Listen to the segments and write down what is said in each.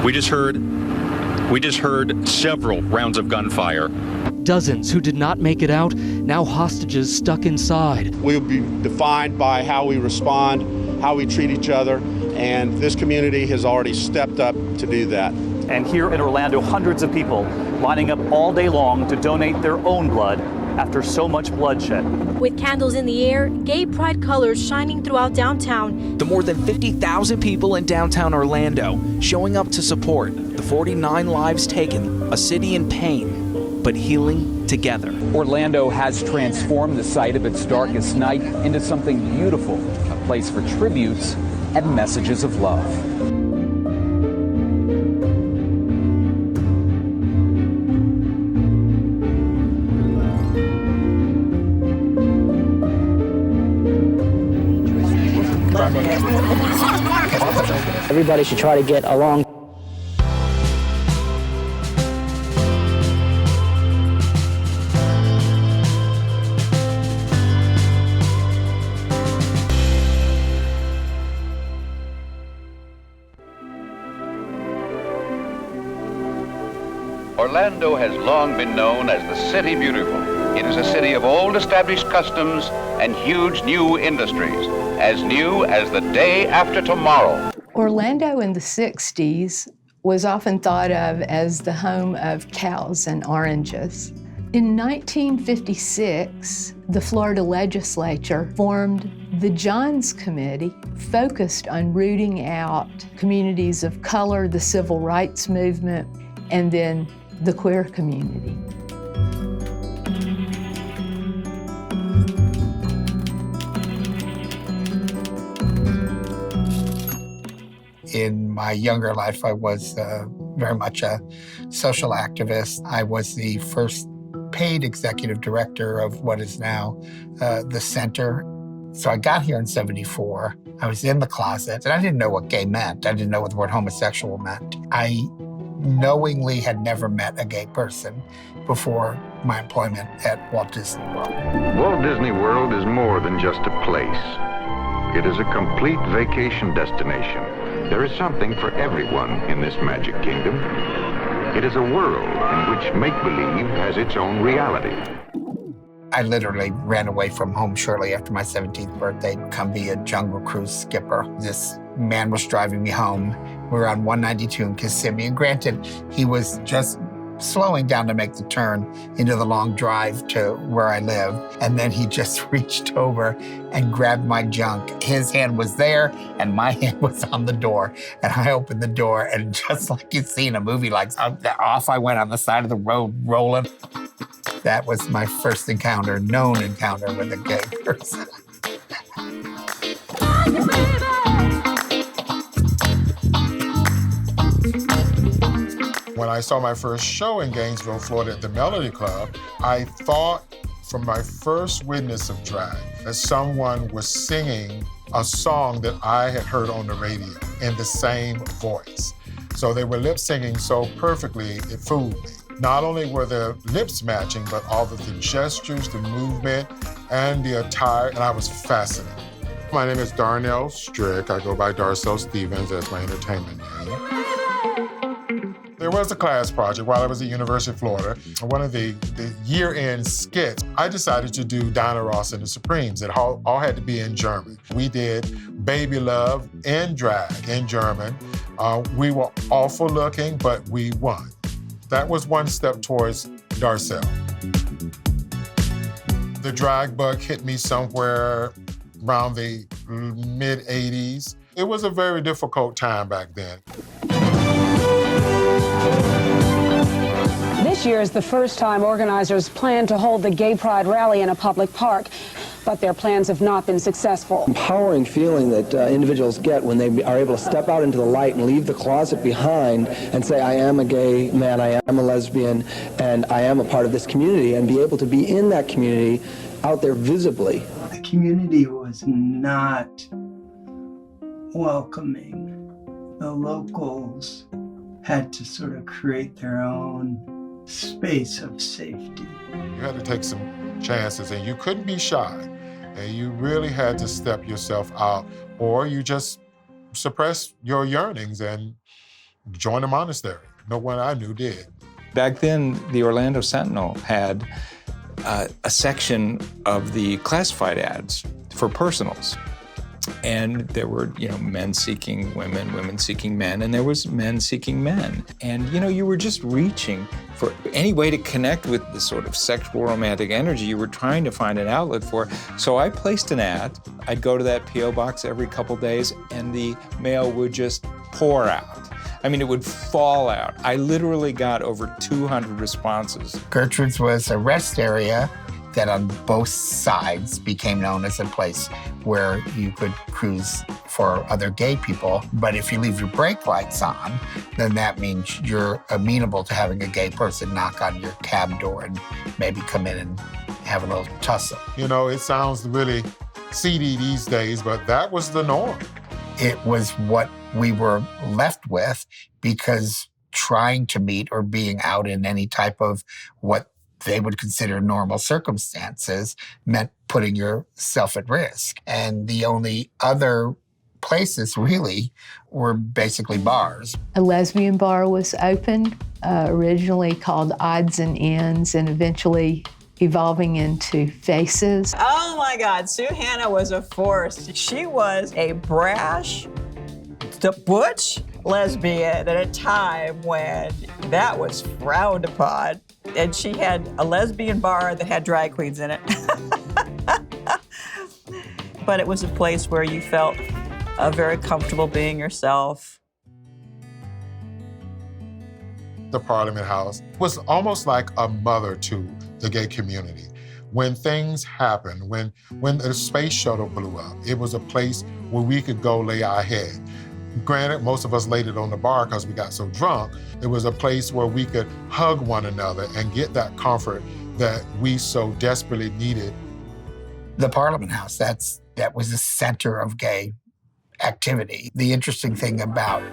We just heard several rounds of gunfire. Dozens who did not make it out, now hostages stuck inside. We'll be defined by how we respond, how we treat each other, and this community has already stepped up to do that. And here in Orlando, hundreds of people lining up all day long to donate their own blood after so much bloodshed. With candles in the air, gay pride colors shining throughout downtown. The more than 50,000 people in downtown Orlando showing up to support the 49 lives taken, a city in pain, but healing together. Orlando has transformed the site of its darkest night into something beautiful, a place for tributes and messages of love. Everybody should try to get along. Orlando has long been known as the City Beautiful. It is a city of old established customs and huge new industries, as new as the day after tomorrow. Orlando in the 60s was often thought of as the home of cows and oranges. In 1956, the Florida legislature formed the Johns Committee, focused on rooting out communities of color, the civil rights movement, and then the queer community. In my younger life, I was very much a social activist. I was the first paid executive director of what is now the center. So I got here in '74. I was in the closet, and I didn't know what gay meant. I didn't know what the word homosexual meant. I knowingly had never met a gay person before my employment at Walt Disney World. Walt Disney World is more than just a place. It is a complete vacation destination. There is something for everyone in this magic kingdom. It is a world in which make-believe has its own reality. I literally ran away from home shortly after my 17th birthday to come be a Jungle Cruise skipper. This man was driving me home. We were on 192 in Kissimmee, and granted, he was just slowing down to make the turn into the long drive to where I live. And then he just reached over and grabbed my junk. His hand was there and my hand was on the door. And I opened the door, and just like you see in a movie, like off I went on the side of the road rolling. That was my first encounter, known encounter with a gay person. When I saw my first show in Gainesville, Florida at the Melody Club, I thought from my first witness of drag that someone was singing a song that I had heard on the radio in the same voice. So they were lip singing so perfectly, it fooled me. Not only were their lips matching, but all of the gestures, the movement, and the attire, and I was fascinated. My name is Darnell Strick. I go by Darcel Stevens as my entertainment name. There was a class project while I was at University of Florida. One of the year-end skits, I decided to do Diana Ross and the Supremes. It all had to be in German. We did Baby Love in drag in German. We were awful looking, but we won. That was one step towards Darcel. The drag bug hit me somewhere around the mid-'80s. It was a very difficult time back then. This year is the first time organizers plan to hold the Gay Pride rally in a public park, but their plans have not been successful. Empowering feeling that individuals get when they are able to step out into the light and leave the closet behind and say, I am a gay man, I am a lesbian, and I am a part of this community, and be able to be in that community out there visibly. The community was not welcoming. The locals had to sort of create their own space of safety. You had to take some chances, and you couldn't be shy. And you really had to step yourself out, or you just suppress your yearnings and join a monastery. No one I knew did. Back then, the Orlando Sentinel had a section of the classified ads for personals. And there were, men seeking women, women seeking men, and there was men seeking men. And, you were just reaching for any way to connect with the sort of sexual romantic energy you were trying to find an outlet for. So I placed an ad. I'd go to that P.O. box every couple days, and the mail would just pour out. I mean, it would fall out. I literally got over 200 responses. Gertrude's was a rest area that on both sides became known as a place where you could cruise for other gay people. But if you leave your brake lights on, then that means you're amenable to having a gay person knock on your cab door and maybe come in and have a little tussle. It sounds really seedy these days, but that was the norm. It was what we were left with, because trying to meet or being out in any type of what they would consider normal circumstances meant putting yourself at risk. And the only other places really were basically bars. A lesbian bar was opened, originally called Odds and Ends, and eventually evolving into Faces. Oh my God, Sue Hannah was a force. She was a brash, the butch lesbian at a time when that was frowned upon. And she had a lesbian bar that had drag queens in it. But it was a place where you felt very comfortable being yourself. The Parliament House was almost like a mother to the gay community. When things happened, when the space shuttle blew up, it was a place where we could go lay our head. Granted, most of us laid it on the bar because we got so drunk. It was a place where we could hug one another and get that comfort that we so desperately needed. The Parliament House, that was the center of gay activity. The interesting thing about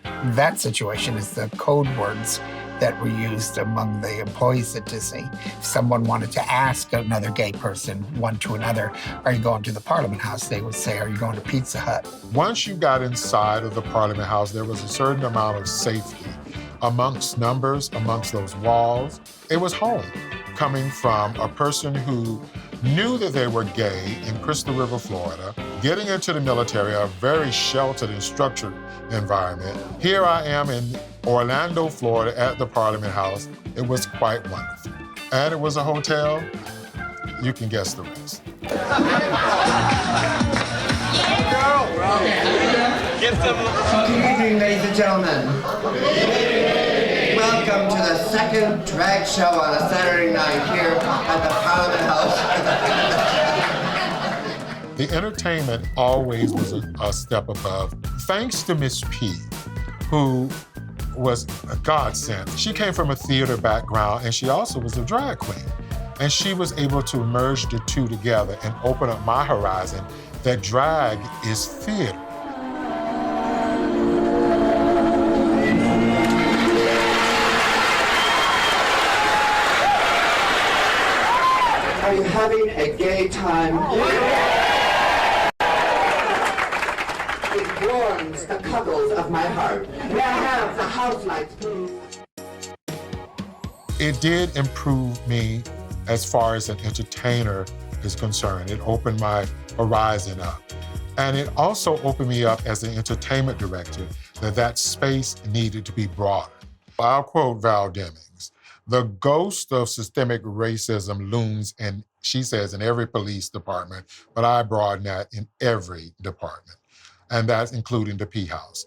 that situation is the code words that were used among the employees at Disney. If someone wanted to ask another gay person, one to another, are you going to the Parliament House? They would say, are you going to Pizza Hut? Once you got inside of the Parliament House, there was a certain amount of safety amongst numbers, amongst those walls. It was home, coming from a person who knew that they were gay in Crystal River, Florida, getting into the military, a very sheltered and structured environment. Here I am in Orlando, Florida, at the Parliament House. It was quite wonderful. And it was a hotel. You can guess the rest. Good evening, ladies and gentlemen. Welcome to the second drag show on a Saturday night here at the Parliament House. The entertainment always was a step above. Thanks to Miss P, who was a godsend. She came from a theater background, and she also was a drag queen. And she was able to merge the two together and open up my horizon that drag is theater. Are you having a gay time? It warms the cuddles of my heart. May I have the house lights, please? It did improve me as far as an entertainer is concerned. It opened my horizon up. And it also opened me up as an entertainment director that space needed to be broader. I'll quote Val Demings. The ghost of systemic racism looms, and she says, in every police department, but I broaden that in every department, and that's including the P House.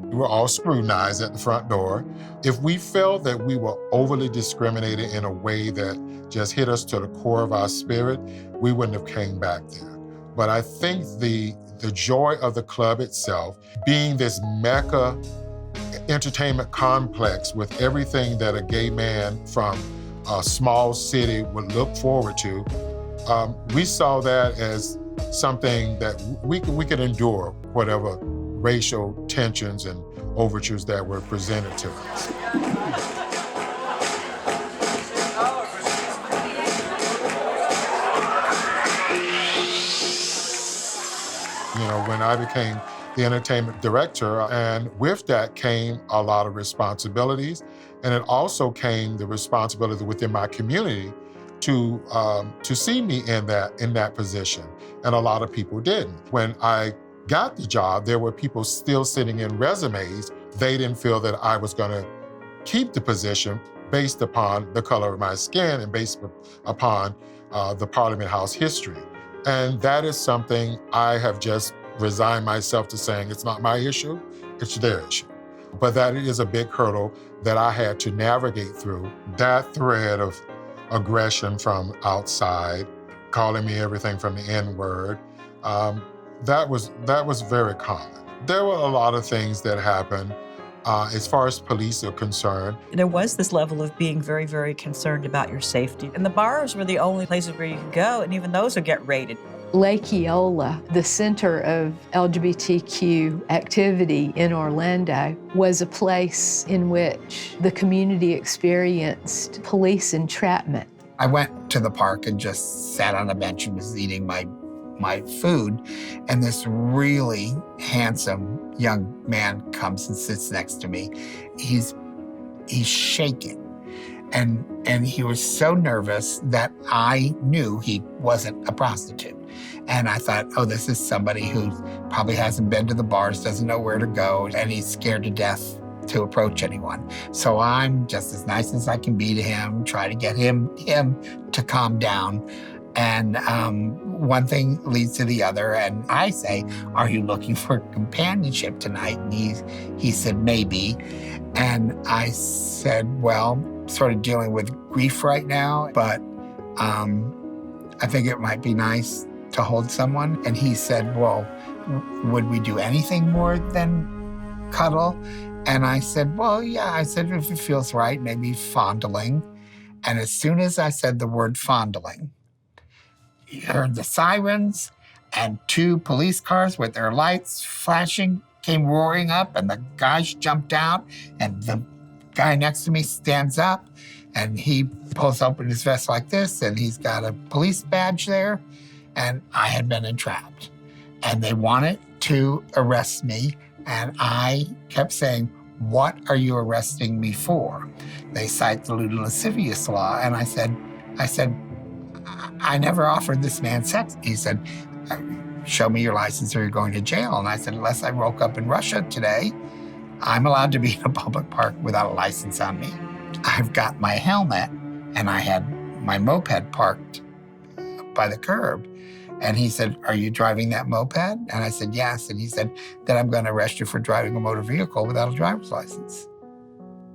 We were all scrutinized at the front door. If we felt that we were overly discriminated in a way that just hit us to the core of our spirit, we wouldn't have came back there. But I think the joy of the club itself, being this mecca entertainment complex with everything that a gay man from a small city would look forward to, we saw that as something that we could endure whatever racial tensions and overtures that were presented to us. You know, when I became the entertainment director, and with that came a lot of responsibilities, and it also came the responsibility within my community to see me in that position, and a lot of people didn't. When I got the job, there were people still sitting in resumes. They didn't feel that I was going to keep the position based upon the color of my skin and based upon the Parliament House history. And that is something I have just resigned myself to saying, it's not my issue, it's their issue. But that is a big hurdle that I had to navigate through. That thread of aggression from outside, calling me everything from the N-word, that was very common. There were a lot of things that happened as far as police are concerned. There was this level of being very, very concerned about your safety. And the bars were the only places where you could go, and even those would get raided. Lake Eola, the center of LGBTQ activity in Orlando, was a place in which the community experienced police entrapment. I went to the park and just sat on a bench and was eating my food, and this really handsome young man comes and sits next to me. He's shaking, and he was so nervous that I knew he wasn't a prostitute. And I thought, oh, this is somebody who probably hasn't been to the bars, doesn't know where to go, and he's scared to death to approach anyone. So I'm just as nice as I can be to him, try to get him to calm down. And one thing leads to the other, and I say, are you looking for companionship tonight? And he said, maybe. And I said, well, sort of dealing with grief right now, but I think it might be nice to hold someone. And he said, well, would we do anything more than cuddle? And I said, well, yeah. I said, if it feels right, maybe fondling. And as soon as I said the word fondling, you heard the sirens, and 2 police cars with their lights flashing came roaring up, and the guys jumped out, and the guy next to me stands up, and he pulls open his vest like this, and he's got a police badge there, and I had been entrapped. And they wanted to arrest me, and I kept saying, what are you arresting me for? They cite the lewd and lascivious law, and I said, I never offered this man sex. He said, show me your license or you're going to jail. And I said, unless I woke up in Russia today, I'm allowed to be in a public park without a license on me. I've got my helmet, and I had my moped parked by the curb. And he said, are you driving that moped? And I said, yes. And he said, then I'm going to arrest you for driving a motor vehicle without a driver's license.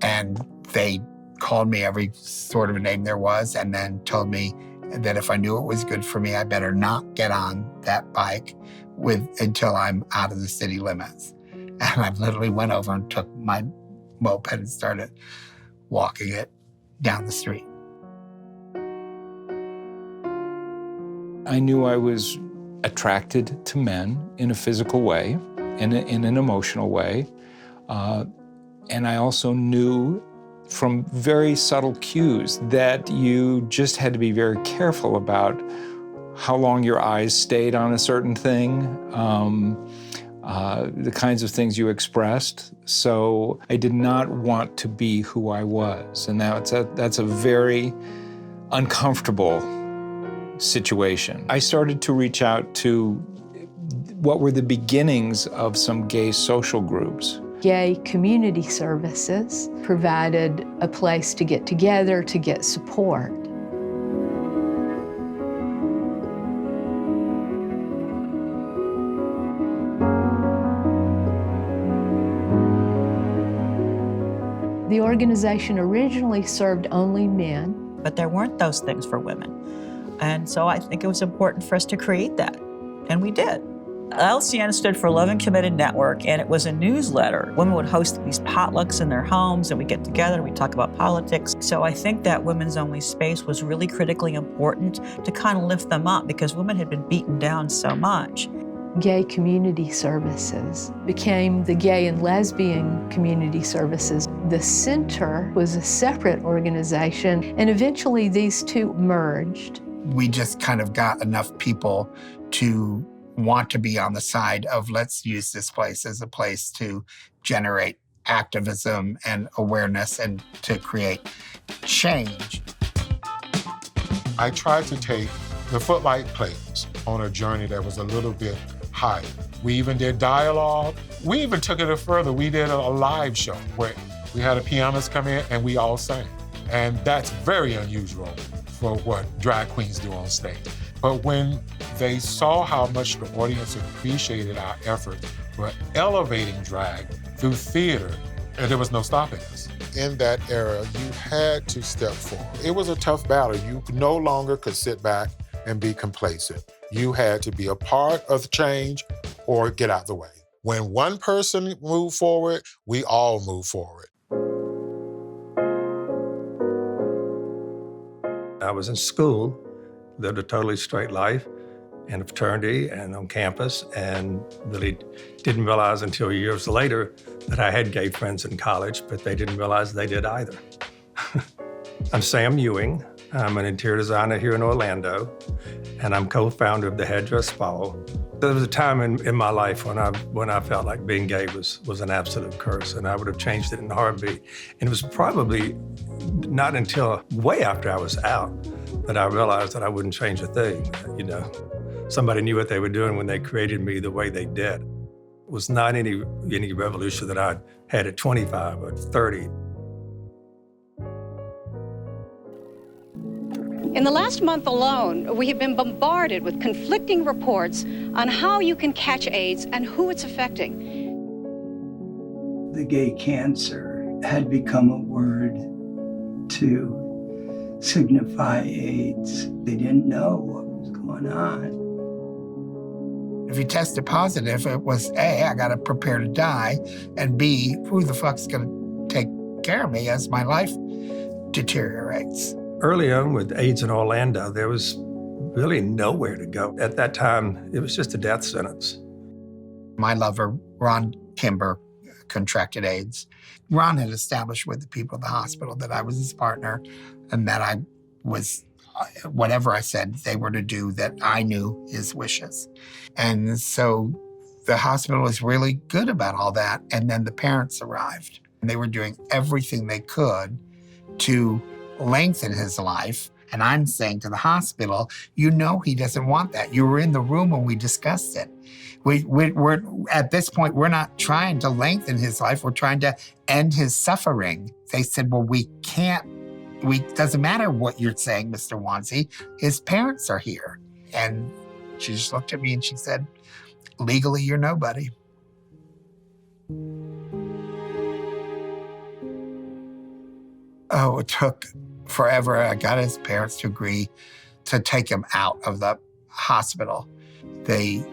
And they called me every sort of name there was, and then told me that if I knew it was good for me, I better not get on that bike until I'm out of the city limits. And I literally went over and took my moped and started walking it down the street. I knew I was attracted to men in a physical way, in an emotional way. And I also knew from very subtle cues that you just had to be very careful about how long your eyes stayed on a certain thing, the kinds of things you expressed. So I did not want to be who I was. And that's a very uncomfortable situation. I started to reach out to what were the beginnings of some gay social groups. Gay community services provided a place to get together, to get support. The organization originally served only men. But there weren't those things for women. And so I think it was important for us to create that, and we did. LCN stood for Love and Committed Network, and it was a newsletter. Women would host these potlucks in their homes, and we'd get together and we'd talk about politics. So I think that women's only space was really critically important to kind of lift them up, because women had been beaten down so much. Gay community services became the Gay and Lesbian Community Services. The center was a separate organization, and eventually these two merged. We just kind of got enough people to want to be on the side of let's use this place as a place to generate activism and awareness and to create change. I tried to take the Footlight Players on a journey that was a little bit higher. We even did dialogue. We even took it further. We did a live show where we had a pianist come in and we all sang. And that's very unusual for what drag queens do on stage. But when they saw how much the audience appreciated our effort for elevating drag through theater, and there was no stopping us. In that era, you had to step forward. It was a tough battle. You no longer could sit back and be complacent. You had to be a part of the change or get out the way. When one person moved forward, we all moved forward. I was in school, lived a totally straight life in a fraternity and on campus, and really didn't realize until years later that I had gay friends in college, but they didn't realize they did either. I'm Sam Ewing. I'm an interior designer here in Orlando, and I'm co-founder of the Headdress Ball. There was a time in my life when I felt like being gay was an absolute curse, and I would have changed it in a heartbeat. And it was probably not until way after I was out that I realized that I wouldn't change a thing. You know, somebody knew what they were doing when they created me the way they did. It was not any revolution that I had at 25 or 30. In the last month alone, we have been bombarded with conflicting reports on how you can catch AIDS and who it's affecting. The gay cancer had become a word to signify AIDS. They didn't know what was going on. If you tested positive, it was A, I gotta prepare to die, and B, who the fuck's gonna take care of me as my life deteriorates? Early on with AIDS in Orlando, there was really nowhere to go. At that time, it was just a death sentence. My lover, Ron Kimber, contracted AIDS. Ron had established with the people at the hospital that I was his partner and that I was, whatever I said they were to do, that I knew his wishes. And so the hospital was really good about all that. And then the parents arrived. And they were doing everything they could to lengthen his life. And I'm saying to the hospital, you know he doesn't want that. You were in the room when we discussed it. We're at this point, we're not trying to lengthen his life. We're trying to end his suffering. They said, well, we can't. Doesn't matter what you're saying, Mr. Wanzi. His parents are here. And she just looked at me and she said, legally, you're nobody. Oh, it took forever. I got his parents to agree to take him out of the hospital. They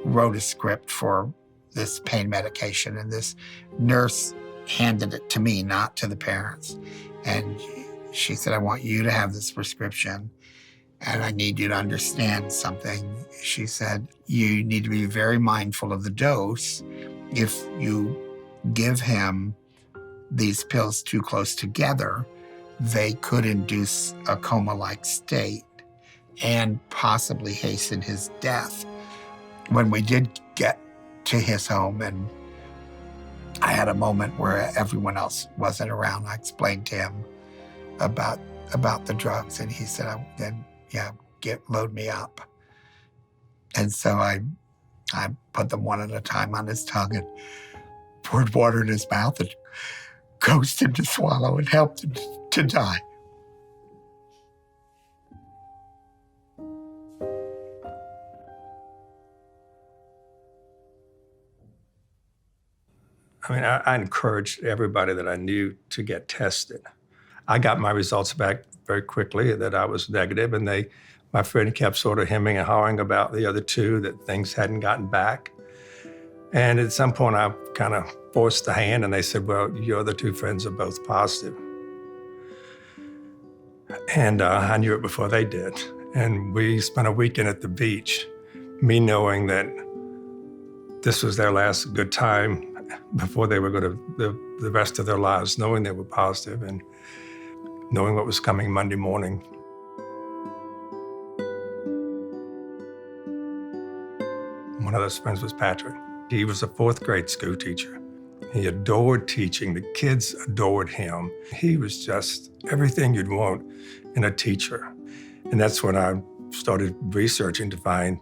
wrote a script for this pain medication, and this nurse handed it to me, not to the parents. And she said, I want you to have this prescription, and I need you to understand something. She said, you need to be very mindful of the dose. If you give him these pills too close together, they could induce a coma-like state and possibly hasten his death. When we did get to his home and I had a moment where everyone else wasn't around, I explained to him about the drugs, and he said, load me up. And so I put them one at a time on his tongue and poured water in his mouth and coaxed him to swallow and helped him to die. I mean, I encouraged everybody that I knew to get tested. I got my results back very quickly that I was negative, and my friend kept sort of hemming and hawing about the other two, that things hadn't gotten back. And at some point, I kind of forced the hand, and they said, well, your other two friends are both positive. And I knew it before they did. And we spent a weekend at the beach, me knowing that this was their last good time before they were going to live the rest of their lives, knowing they were positive and knowing what was coming Monday morning. One of those friends was Patrick. He was a 4th grade school teacher. He adored teaching. The kids adored him. He was just everything you'd want in a teacher. And that's when I started researching to find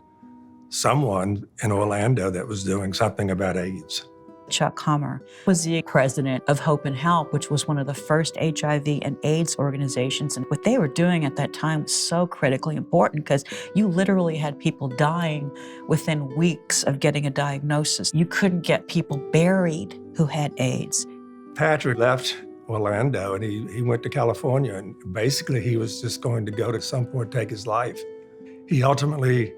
someone in Orlando that was doing something about AIDS. Chuck Hummer was the president of Hope and Help, which was one of the first HIV and AIDS organizations. And what they were doing at that time was so critically important because you literally had people dying within weeks of getting a diagnosis. You couldn't get people buried who had AIDS. Patrick left Orlando and he went to California, and basically he was just going to go to some point take his life. He ultimately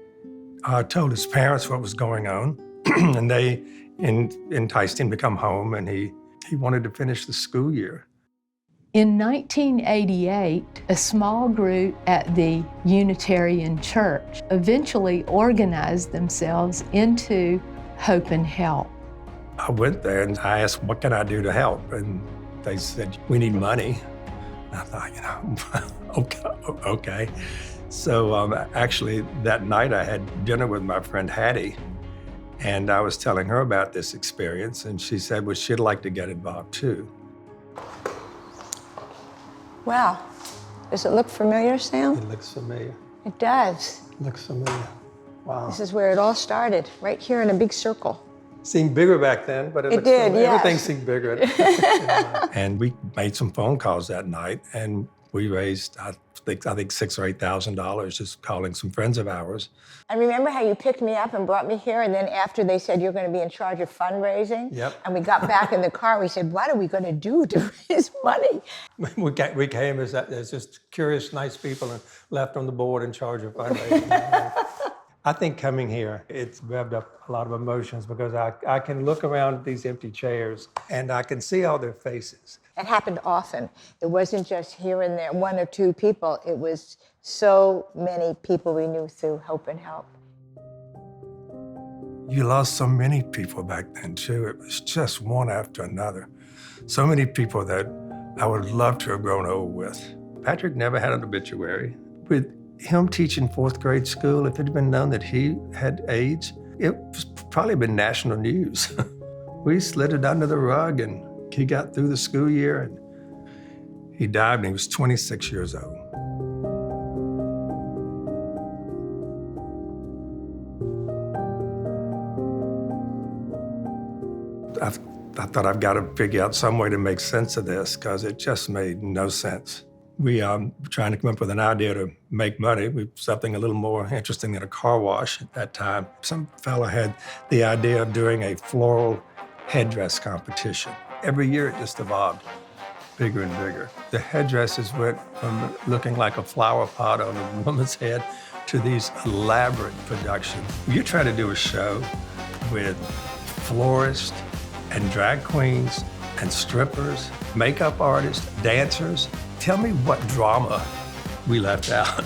told his parents what was going on, and they enticed him to come home, and he wanted to finish the school year. In 1988, a small group at the Unitarian Church eventually organized themselves into Hope and Help. I went there and I asked, what can I do to help? And they said, we need money. And I thought, okay. So actually that night I had dinner with my friend Hattie, and I was telling her about this experience, and she said, well, she'd like to get involved too. Wow. Does it look familiar, Sam? It looks familiar. It does. Looks familiar. Wow. This is where it all started, right here in a big circle. Seemed bigger back then, but it did, yes. Everything seemed bigger. And we made some phone calls that night, and we raised, I think $6,000 or $8,000 just calling some friends of ours. I remember how you picked me up and brought me here, and then after they said you're going to be in charge of fundraising, and we got back in the car, we said, what are we going to do to raise money? We came as just curious, nice people and left on the board in charge of fundraising. I think coming here, it's revved up a lot of emotions because I can look around these empty chairs and I can see all their faces. It happened often. It wasn't just here and there, 1 or 2 people. It was so many people we knew through Hope and Help. You lost so many people back then too. It was just one after another. So many people that I would love to have grown old with. Patrick never had an obituary. With him teaching 4th grade school, if it had been known that he had AIDS, it was probably been national news. We slid it under the rug, and he got through the school year, and he died when he was 26 years old. I thought I've got to figure out some way to make sense of this because it just made no sense. We trying to come up with an idea to make money, something a little more interesting than a car wash at that time. Some fella had the idea of doing a floral headdress competition. Every year it just evolved bigger and bigger. The headdresses went from looking like a flower pot on a woman's head to these elaborate productions. You're trying to do a show with florists and drag queens and strippers, makeup artists, dancers. Tell me what drama we left out.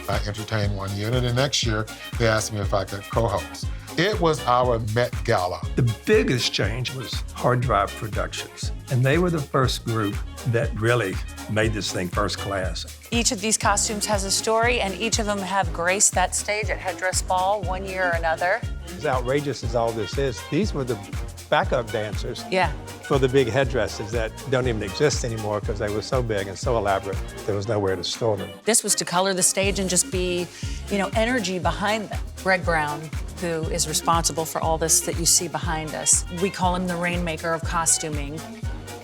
I entertained one year, and then the next year, they asked me if I could co-host. It was our Met Gala. The biggest change was Hard Drive Productions, and they were the first group that really made this thing first class. Each of these costumes has a story, and each of them have graced that stage at Headdress Ball one year or another. As outrageous as all this is, these were the backup dancers for the big headdresses that don't even exist anymore because they were so big and so elaborate, there was nowhere to store them. This was to color the stage and just be, energy behind them. Greg Brown, who is responsible for all this that you see behind us, we call him the rainmaker of costuming.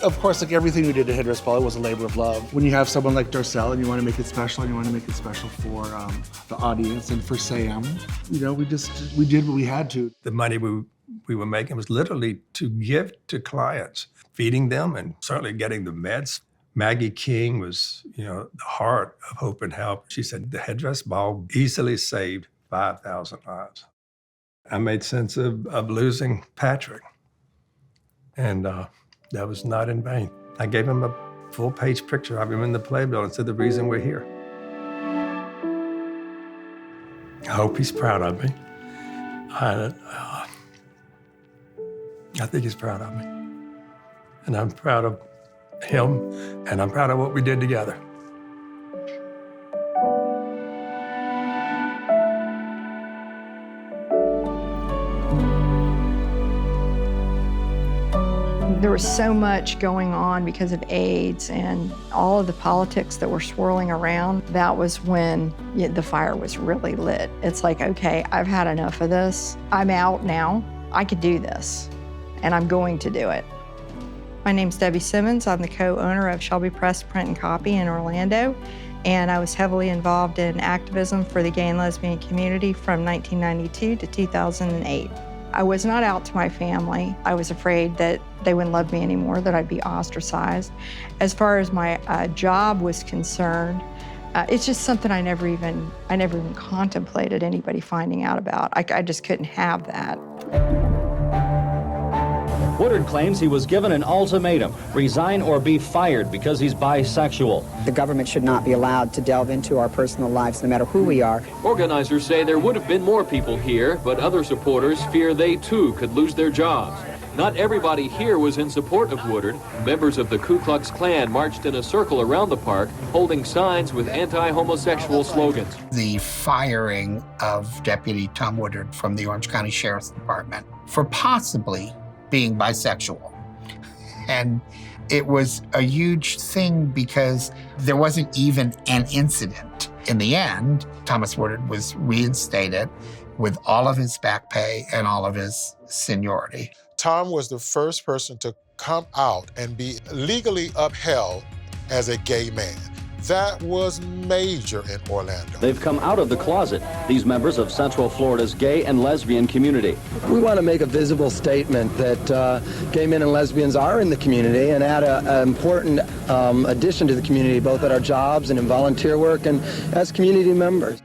Of course, like everything we did at Headdress Ball, it was a labor of love. When you have someone like Darcel and you want to make it special, and you want to make it special for the audience and for Sam, we did what we had to. The money we were making was literally to give to clients, feeding them and certainly getting the meds. Maggie King was, the heart of Hope and Help. She said the Headdress Ball easily saved 5,000 lives. I made sense of losing Patrick, and that was not in vain. I gave him a full-page picture of him in the Playbill and said the reason we're here. I hope he's proud of me. I think he's proud of me. And I'm proud of him, and I'm proud of what we did together. There was so much going on because of AIDS and all of the politics that were swirling around. That was when the fire was really lit. It's like, okay, I've had enough of this. I'm out now. I could do this, and I'm going to do it. My name's Debbie Simmons. I'm the co-owner of Shelby Press Print and Copy in Orlando, and I was heavily involved in activism for the gay and lesbian community from 1992 to 2008. I was not out to my family. I was afraid that they wouldn't love me anymore, that I'd be ostracized. As far as my job was concerned, it's just something I never even contemplated anybody finding out about. I just couldn't have that. Woodard claims he was given an ultimatum, resign or be fired because he's bisexual. The government should not be allowed to delve into our personal lives, no matter who we are. Organizers say there would have been more people here, but other supporters fear they too could lose their jobs. Not everybody here was in support of Woodard. Members of the Ku Klux Klan marched in a circle around the park, holding signs with anti-homosexual slogans. The firing of Deputy Tom Woodard from the Orange County Sheriff's Department for possibly being bisexual. And it was a huge thing because there wasn't even an incident. In the end, Thomas Woodard was reinstated with all of his back pay and all of his seniority. Tom was the first person to come out and be legally upheld as a gay man. That was major in Orlando. They've come out of the closet, these members of Central Florida's gay and lesbian community. We want to make a visible statement that gay men and lesbians are in the community and add an important addition to the community, both at our jobs and in volunteer work and as community members.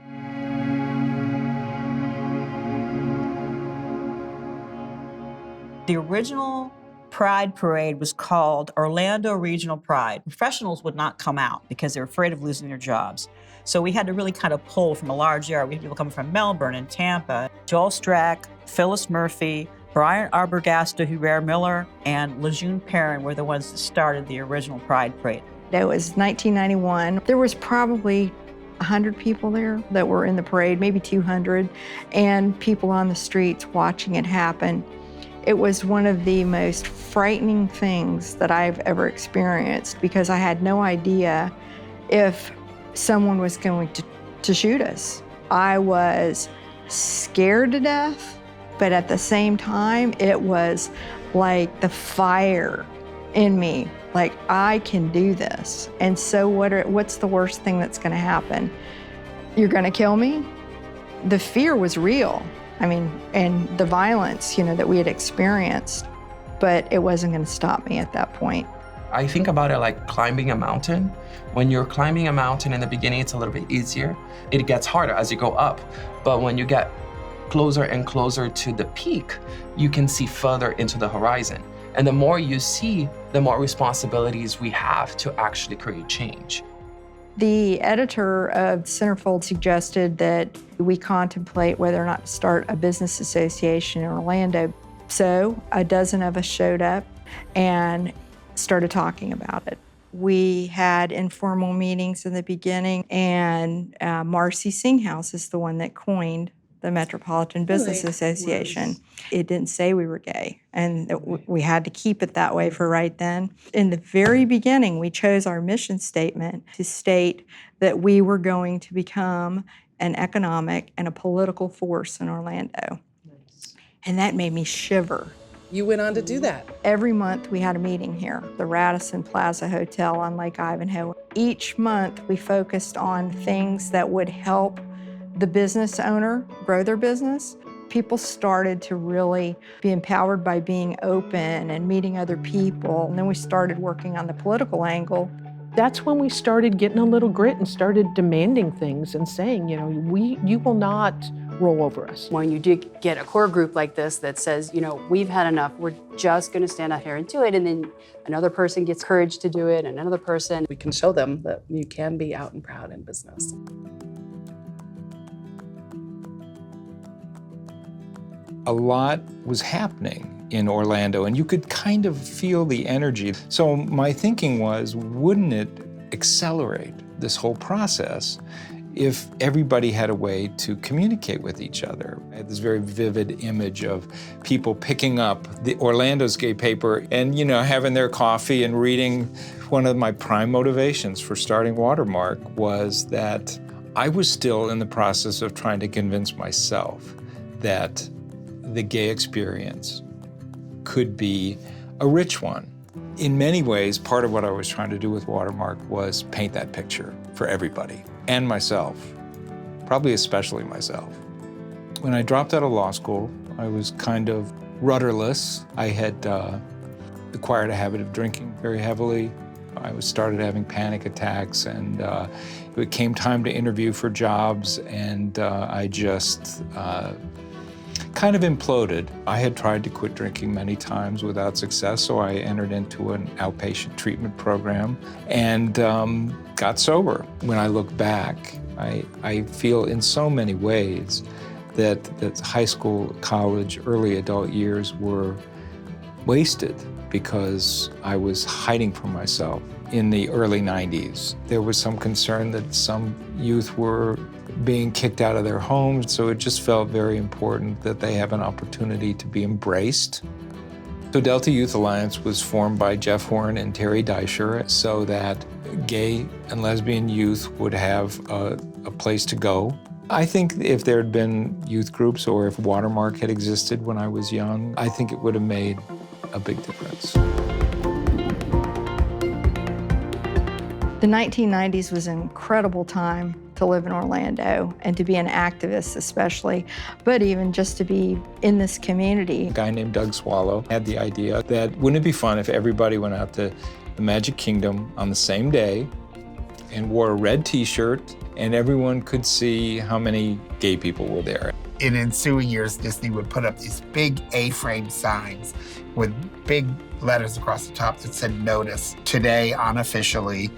The original Pride Parade was called Orlando Regional Pride. Professionals would not come out because they were afraid of losing their jobs. So we had to really kind of pull from a large area. We had people coming from Melbourne and Tampa. Joel Strack, Phyllis Murphy, Brian Arbogast, Hubert Miller, and Lejeune Perrin were the ones that started the original Pride Parade. It was 1991. There was probably 100 people there that were in the parade, maybe 200, and people on the streets watching it happen. It was one of the most frightening things that I've ever experienced because I had no idea if someone was going to shoot us. I was scared to death, but at the same time, it was like the fire in me, like I can do this. And so what's the worst thing that's gonna happen? You're gonna kill me? The fear was real. I mean, and the violence, that we had experienced, but it wasn't going to stop me at that point. I think about it like climbing a mountain. When you're climbing a mountain in the beginning, it's a little bit easier. It gets harder as you go up. But when you get closer and closer to the peak, you can see further into the horizon. And the more you see, the more responsibilities we have to actually create change. The editor of Centerfold suggested that we contemplate whether or not to start a business association in Orlando. So a dozen of us showed up and started talking about it. We had informal meetings in the beginning, and Marcy Singhouse is the one that coined the Metropolitan Business Association. It didn't say we were gay, and we had to keep it that way for right then. In the very beginning, we chose our mission statement to state that we were going to become an economic and a political force in Orlando. Nice. And that made me shiver. You went on to do that. Every month we had a meeting here, the Radisson Plaza Hotel on Lake Ivanhoe. Each month we focused on things that would help the business owner grow their business. People started to really be empowered by being open and meeting other people. And then we started working on the political angle. That's when we started getting a little grit and started demanding things and saying, you will not roll over us. When you do get a core group like this that says, we've had enough, we're just gonna stand out here and do it, and then another person gets courage to do it, and another person. We can show them that you can be out and proud in business. A lot was happening in Orlando, and you could kind of feel the energy. So my thinking was, wouldn't it accelerate this whole process if everybody had a way to communicate with each other. I had this very vivid image of people picking up the Orlando's gay paper and, having their coffee and reading. One of my prime motivations for starting Watermark was that I was still in the process of trying to convince myself that the gay experience could be a rich one. In many ways, part of what I was trying to do with Watermark was paint that picture for everybody, and myself, probably especially myself. When I dropped out of law school, I was kind of rudderless. I had acquired a habit of drinking very heavily. I started having panic attacks, and it came time to interview for jobs, and I just kind of imploded. I had tried to quit drinking many times without success, so I entered into an outpatient treatment program and got sober. When I look back, I feel in so many ways that high school, college, early adult years were wasted because I was hiding from myself. In the early 90s, there was some concern that some youth were being kicked out of their homes, so it just felt very important that they have an opportunity to be embraced. So Delta Youth Alliance was formed by Jeff Horn and Terry Deisher so that gay and lesbian youth would have a place to go. I think if there had been youth groups or if Watermark had existed when I was young, I think it would have made a big difference. The 1990s was an incredible time to live in Orlando and to be an activist especially, but even just to be in this community. A guy named Doug Swallow had the idea that wouldn't it be fun if everybody went out to the Magic Kingdom on the same day and wore a red t-shirt and everyone could see how many gay people were there. In ensuing years, Disney would put up these big A-frame signs with big letters across the top that said, "Notice, today, unofficially,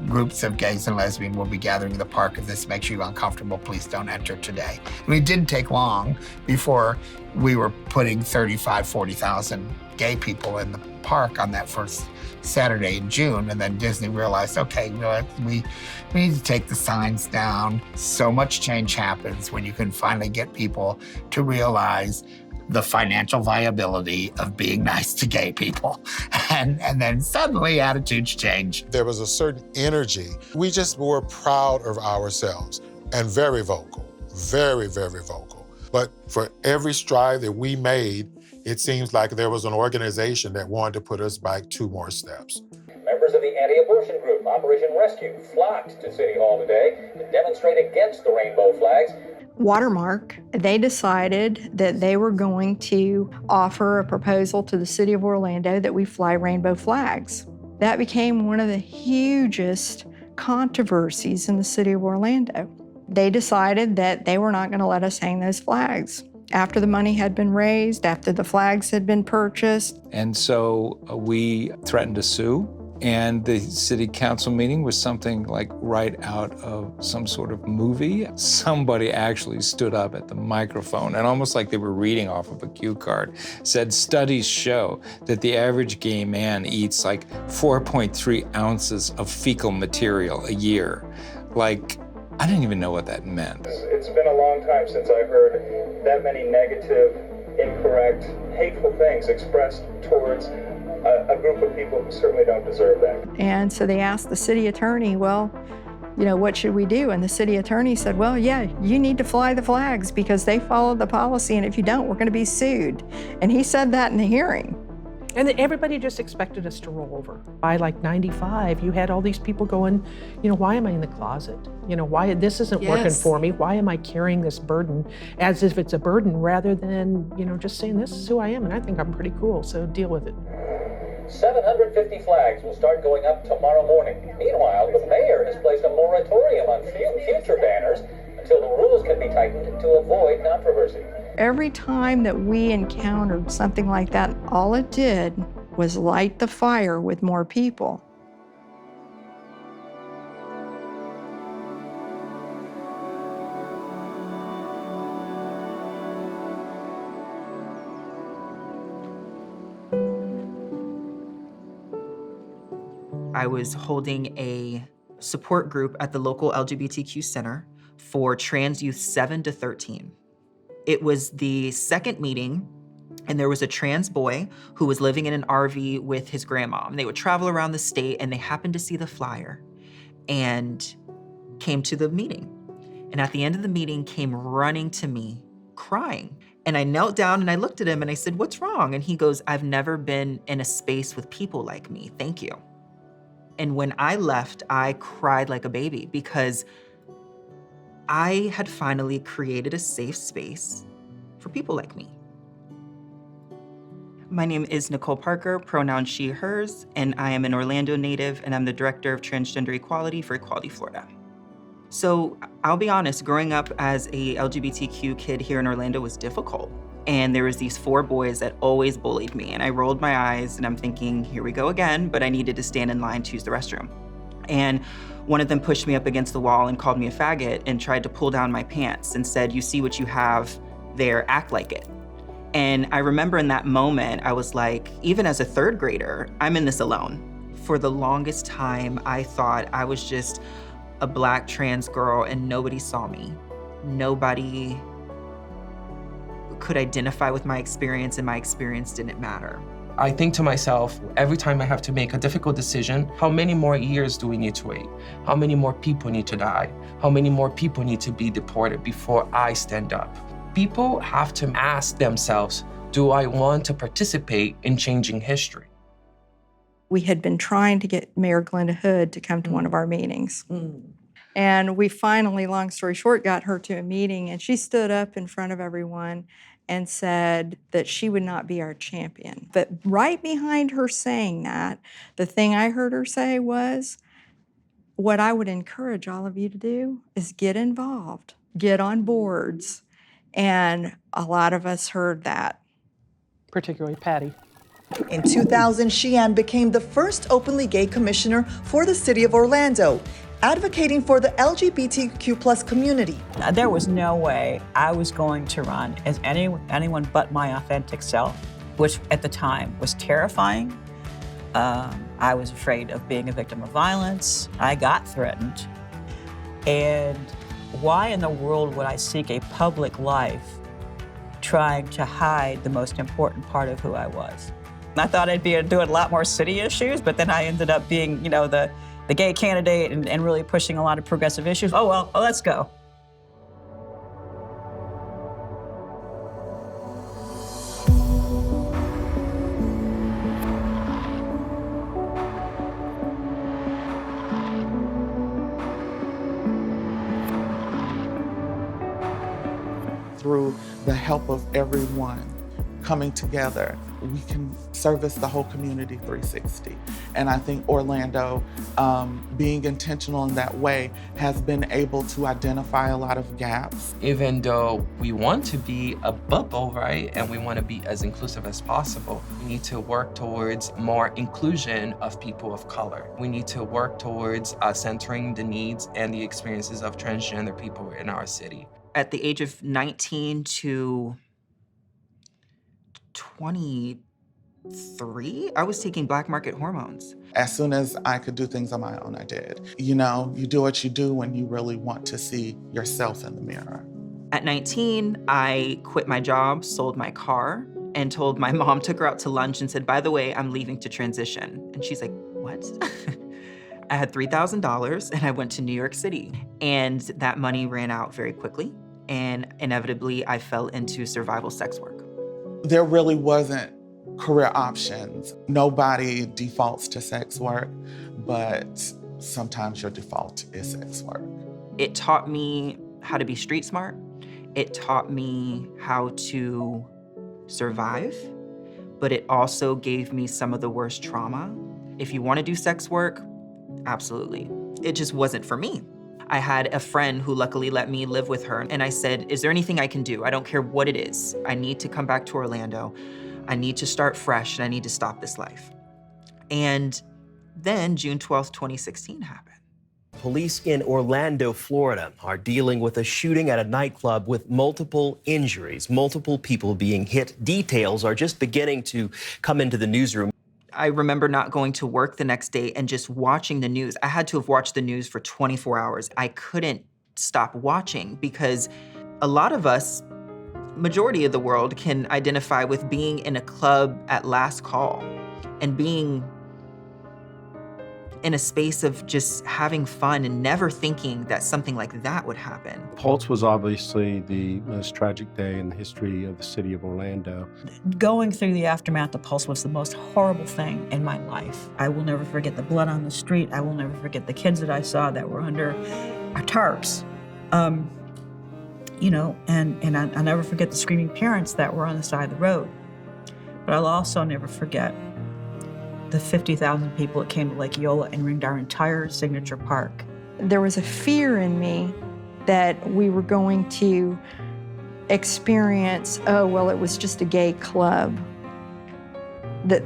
groups of gays and lesbians will be gathering in the park. If this makes you uncomfortable, please don't enter today." I mean, it didn't take long before we were putting 35, 40,000 gay people in the park on that first Saturday in June. And then Disney realized, okay, we need to take the signs down. So much change happens when you can finally get people to realize the financial viability of being nice to gay people. And then suddenly attitudes change. There was a certain energy. We just were proud of ourselves and very vocal, very, very vocal. But for every stride that we made, it seems like there was an organization that wanted to put us back 2 more steps. Members of the anti-abortion group Operation Rescue flocked to City Hall today to demonstrate against the rainbow flags. Watermark, they decided that they were going to offer a proposal to the city of Orlando that we fly rainbow flags. That became one of the hugest controversies in the city of Orlando. They decided that they were not going to let us hang those flags. After the money had been raised, after the flags had been purchased. And so we threatened to sue. And the city council meeting was something like right out of some sort of movie. Somebody actually stood up at the microphone and almost like they were reading off of a cue card, said studies show that the average gay man eats like 4.3 ounces of fecal material a year. Like, I didn't even know what that meant. It's been a long time since I heard that many negative, incorrect, hateful things expressed towards a group of people who certainly don't deserve that. And so they asked the city attorney, well, what should we do? And the city attorney said, well, yeah, you need to fly the flags because they followed the policy, and if you don't, we're going to be sued. And he said that in the hearing. And everybody just expected us to roll over. By like 95, you had all these people going, why am I in the closet? Why this isn't working for me? Why am I carrying this burden as if it's a burden rather than, just saying this is who I am and I think I'm pretty cool, so deal with it. 750 flags will start going up tomorrow morning. Meanwhile, the mayor has placed a moratorium on future banners until the rules can be tightened to avoid controversy. Every time that we encountered something like that, all it did was light the fire with more people. I was holding a support group at the local LGBTQ center for trans youth 7 to 13. It was the second meeting, and there was a trans boy who was living in an RV with his grandma. They would travel around the state, and they happened to see the flyer and came to the meeting. And at the end of the meeting, came running to me, crying. And I knelt down and I looked at him and I said, "What's wrong?" And he goes, "I've never been in a space with people like me. Thank you." And when I left, I cried like a baby because I had finally created a safe space for people like me. My name is Nicole Parker, pronoun she, hers, and I am an Orlando native, and I'm the Director of Transgender Equality for Equality Florida. So I'll be honest, growing up as a LGBTQ kid here in Orlando was difficult. And there was these 4 boys that always bullied me, and I rolled my eyes and I'm thinking, here we go again, but I needed to stand in line to use the restroom. And one of them pushed me up against the wall and called me a faggot and tried to pull down my pants and said, "You see what you have there, act like it." And I remember in that moment, I was like, even as a 3rd grader, I'm in this alone. For the longest time, I thought I was just a Black trans girl and nobody saw me. Nobody could identify with my experience, and my experience didn't matter. I think to myself, every time I have to make a difficult decision, how many more years do we need to wait? How many more people need to die? How many more people need to be deported before I stand up? People have to ask themselves, do I want to participate in changing history? We had been trying to get Mayor Glenda Hood to come to one of our meetings. And we finally, long story short, got her to a meeting, and she stood up in front of everyone and said that she would not be our champion. But right behind her saying that, the thing I heard her say was, what I would encourage all of you to do is get involved, get on boards. And a lot of us heard that. Particularly Patty. In 2000, Sheehan became the first openly gay commissioner for the city of Orlando, advocating for the LGBTQ+ community. There was no way I was going to run as anyone but my authentic self, which at the time was terrifying. I was afraid of being a victim of violence. I got threatened. And why in the world would I seek a public life trying to hide the most important part of who I was? I thought I'd be doing a lot more city issues, but then I ended up being, the gay candidate and really pushing a lot of progressive issues. Oh, well, let's go. Through the help of everyone coming together, we can service the whole community 360. And I think Orlando, being intentional in that way, has been able to identify a lot of gaps. Even though we want to be a bubble, right, and we want to be as inclusive as possible, we need to work towards more inclusion of people of color. We need to work towards centering the needs and the experiences of transgender people in our city. At the age of 19 to 23, I was taking black market hormones. As soon as I could do things on my own, I did. You do what you do when you really want to see yourself in the mirror. At 19, I quit my job, sold my car, and told my mom, took her out to lunch and said, by the way, I'm leaving to transition. And she's like, what? I had $3,000 and I went to New York City. And that money ran out very quickly. And inevitably, I fell into survival sex work. There really wasn't career options. Nobody defaults to sex work, but sometimes your default is sex work. It taught me how to be street smart. It taught me how to survive, but it also gave me some of the worst trauma. If you want to do sex work, absolutely. It just wasn't for me. I had a friend who luckily let me live with her, and I said, is there anything I can do? I don't care what it is. I need to come back to Orlando. I need to start fresh, and I need to stop this life. And then June 12th, 2016 happened. Police in Orlando, Florida are dealing with a shooting at a nightclub with multiple injuries, multiple people being hit. Details are just beginning to come into the newsroom. I remember not going to work the next day and just watching the news. I had to have watched the news for 24 hours. I couldn't stop watching, because a lot of us, majority of the world, can identify with being in a club at last call and being in a space of just having fun and never thinking that something like that would happen. Pulse was obviously the most tragic day in the history of the city of Orlando. Going through the aftermath of Pulse was the most horrible thing in my life. I will never forget the blood on the street. I will never forget the kids that I saw that were under our tarps. You know, and I'll never forget the screaming parents that were on the side of the road. But I'll also never forget the 50,000 people that came to Lake Eola and ringed our entire Signature Park. There was a fear in me that we were going to experience, oh, well, it was just a gay club. That,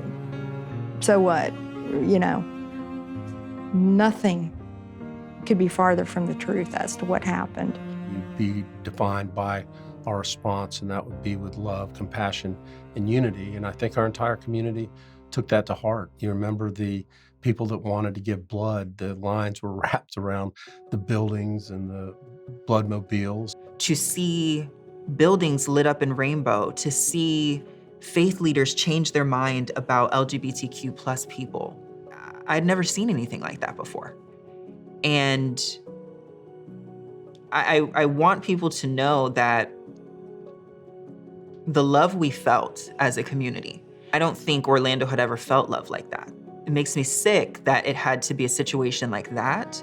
so what? You know, nothing could be farther from the truth as to what happened. You'd be defined by our response, and that would be with love, compassion, and unity. And I think our entire community took that to heart. You remember the people that wanted to give blood, the lines were wrapped around the buildings and the bloodmobiles. To see buildings lit up in rainbow, to see faith leaders change their mind about LGBTQ plus people. I'd never seen anything like that before. And I want people to know that the love we felt as a community, I don't think Orlando had ever felt love like that. It makes me sick that it had to be a situation like that.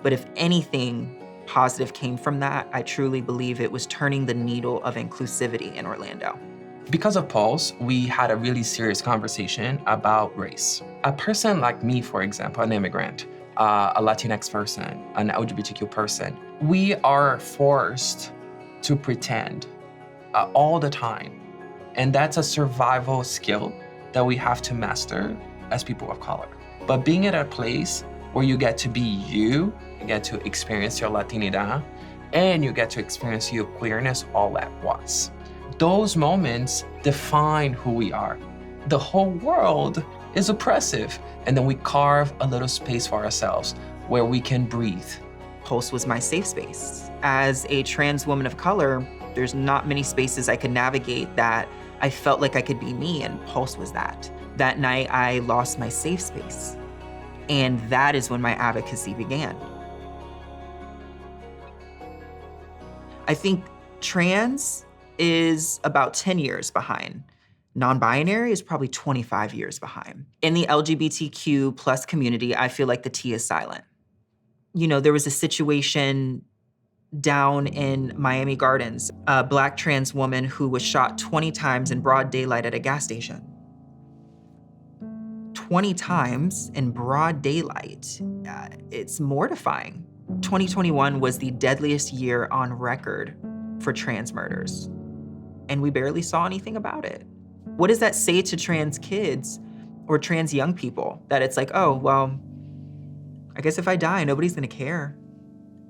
But if anything positive came from that, I truly believe it was turning the needle of inclusivity in Orlando. Because of Pulse, we had a really serious conversation about race. A person like me, for example, an immigrant, a Latinx person, an LGBTQ person, we are forced to pretend all the time. And that's a survival skill that we have to master as people of color. But being at a place where you get to be you get to experience your Latinidad, and you get to experience your queerness all at once. Those moments define who we are. The whole world is oppressive, and then we carve a little space for ourselves where we can breathe. Pulse was my safe space. As a trans woman of color, there's not many spaces I could navigate that I felt like I could be me, and Pulse was that. That night, I lost my safe space. And that is when my advocacy began. I think trans is about 10 years behind. Non-binary is probably 25 years behind. In the LGBTQ plus community, I feel like the T is silent. You know, there was a situation down in Miami Gardens, a Black trans woman who was shot 20 times in broad daylight at a gas station. 20 times in broad daylight. It's mortifying. 2021 was the deadliest year on record for trans murders, and we barely saw anything about it. What does that say to trans kids or trans young people? That it's like, oh, well, I guess if I die, nobody's gonna care.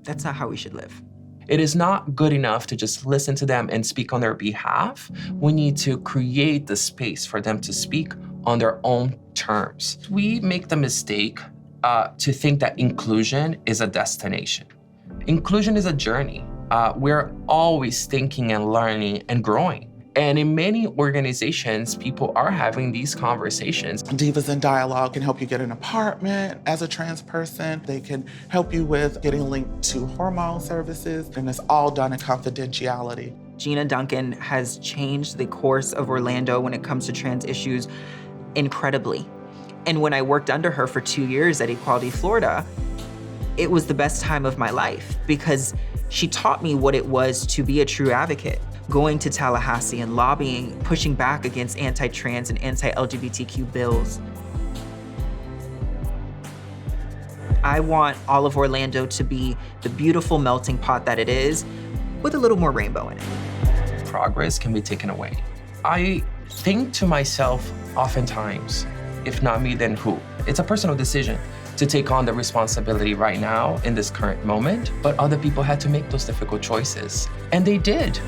That's not how we should live. It is not good enough to just listen to them and speak on their behalf. We need to create the space for them to speak on their own terms. We make the mistake to think that inclusion is a destination. Inclusion is a journey. We're always thinking and learning and growing. And in many organizations, people are having these conversations. Divas in Dialogue can help you get an apartment as a trans person. They can help you with getting linked to hormone services, and it's all done in confidentiality. Gina Duncan has changed the course of Orlando when it comes to trans issues incredibly. And when I worked under her for 2 years at Equality Florida, it was the best time of my life because she taught me what it was to be a true advocate. Going to Tallahassee and lobbying, pushing back against anti-trans and anti-LGBTQ bills. I want all of Orlando to be the beautiful melting pot that it is, with a little more rainbow in it. Progress can be taken away. I think to myself oftentimes, if not me, then who? It's a personal decision to take on the responsibility right now in this current moment, but other people had to make those difficult choices, and they did.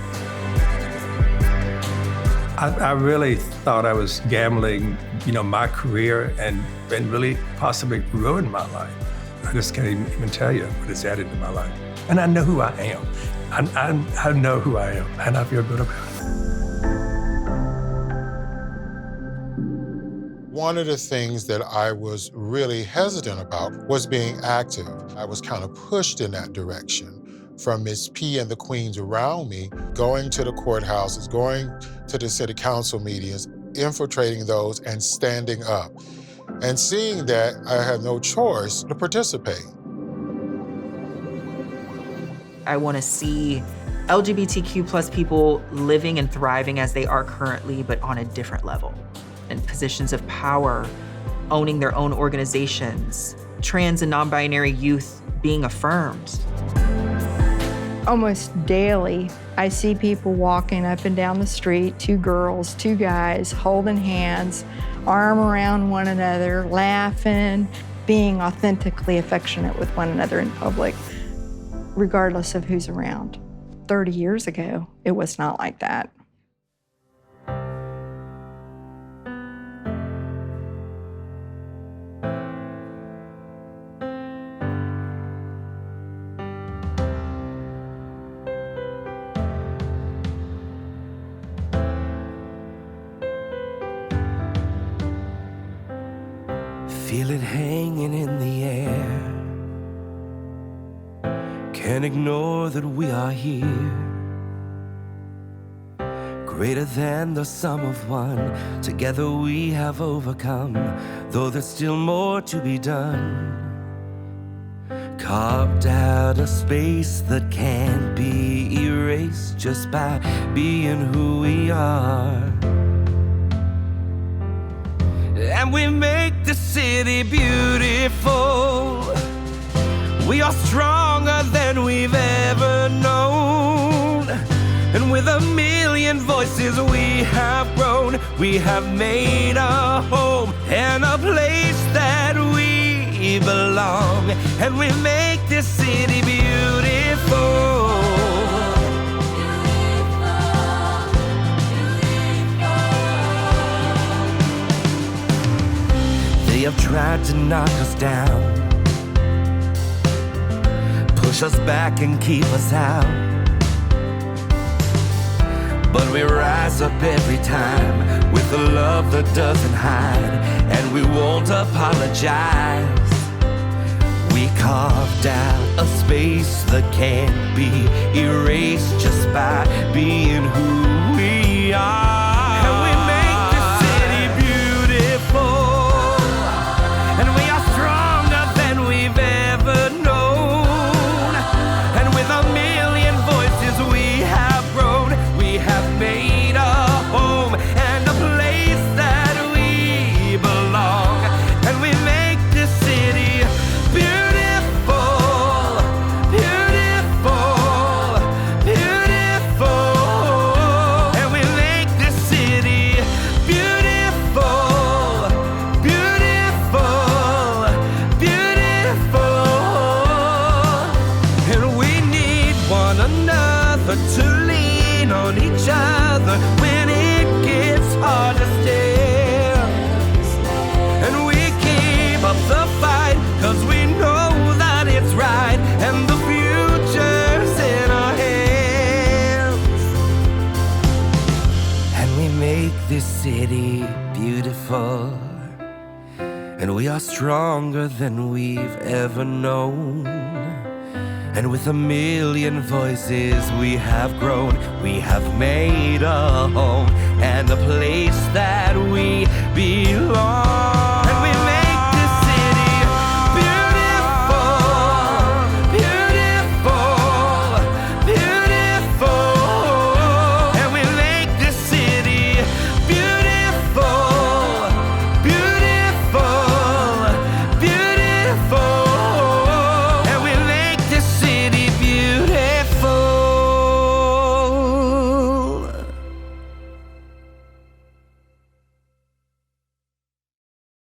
I really thought I was gambling, my career and really possibly ruined my life. I just can't even tell you what it's added to my life. And I know who I am. I know who I am, and I feel good about it. One of the things that I was really hesitant about was being active. I was kind of pushed in that direction from Miss P and the queens around me, going to the courthouses, going to the city council meetings, infiltrating those and standing up. And seeing that, I had no choice to participate. I want to see LGBTQ plus people living and thriving as they are currently, but on a different level. In positions of power, owning their own organizations, trans and non-binary youth being affirmed. Almost daily, I see people walking up and down the street, 2 girls, 2 guys, holding hands, arm around one another, laughing, being authentically affectionate with one another in public, regardless of who's around. 30 years ago, it was not like that. Feel it hanging in the air. Can't ignore that we are here. Greater than the sum of one. Together we have overcome, though there's still more to be done. Carved out a space that can't be erased just by being who we are. And we make the city beautiful. We are stronger than we've ever known. And with 1,000,000 voices we have grown. We have made a home and a place that we belong. And we make this city beautiful. They have tried to knock us down, push us back and keep us out. But we rise up every time with a love that doesn't hide, and we won't apologize. We carved out a space that can't be erased just by being who we are. And we make this city beautiful. To lean on each other when it gets hard to stand. And we keep up the fight, cause we know that it's right, and the future's in our hands. And we make this city beautiful. And we are stronger than we've ever known. And with 1,000,000 voices we have grown, we have made a home and a place that